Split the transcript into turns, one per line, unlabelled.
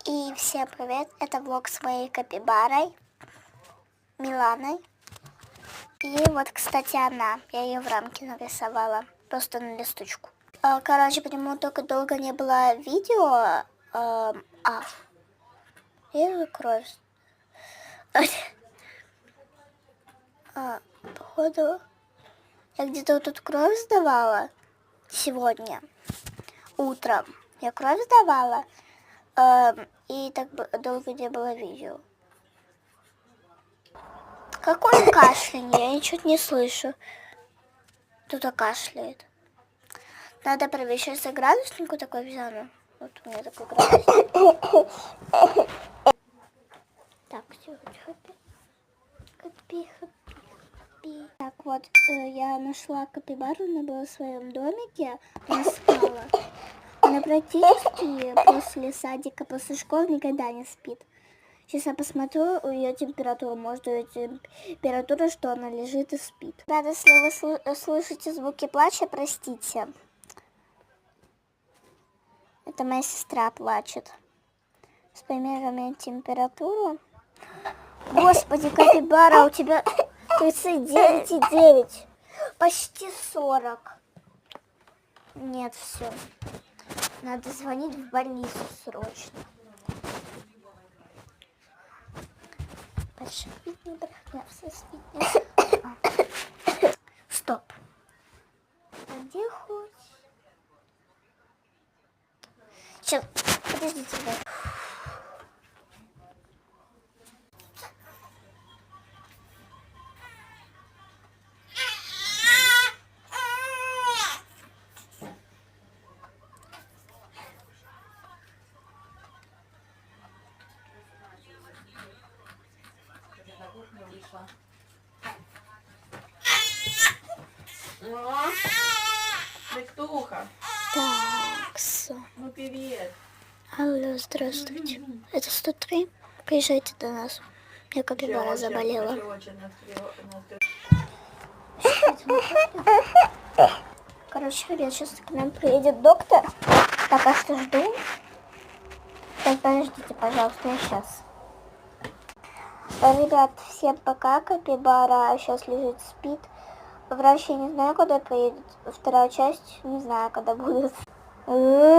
И всем привет, это влог с моей капибарой Миланой. И вот, кстати, она, я ее в рамке нарисовала, просто на листочку. Короче, почему только долго не было видео, я кровь. Походу, я где-то тут кровь сдавала сегодня утром. Я кровь сдавала. И так долго не было видео. Какой кашель? Я ничего не слышу. Кто-то кашляет. Надо проверить. Сейчас я градуснику такой взяну. Вот у меня такой градусник. Так, все. Копи. Так, вот, я нашла капибару, она была в своем домике, она спала. Она практически после садика, после школы никогда не спит. Сейчас я посмотрю ее температуру. Может быть, температура, что она лежит и спит. Ребята, если вы слышите звуки плача, простите. Это моя сестра плачет. С померами температуру. Господи, капибара, у тебя 39,9. Почти 40. Нет, все. Надо звонить в больницу срочно. Большой не брахнялся, Стоп. А где хоть? Сейчас, подождите, да.
Виктуха.
Так,
Ну привет.
алло, здравствуйте. Это 103. Приезжайте до нас. Я капибара заболела. Короче, ребят, сейчас к нам приедет доктор. Пока что жду. Так, подождите, пожалуйста, я сейчас. Ребят, всем пока. Капибара сейчас лежит, спит. Врач, я не знаю, когда приедет. Вторая часть, не знаю, когда будет. Куда?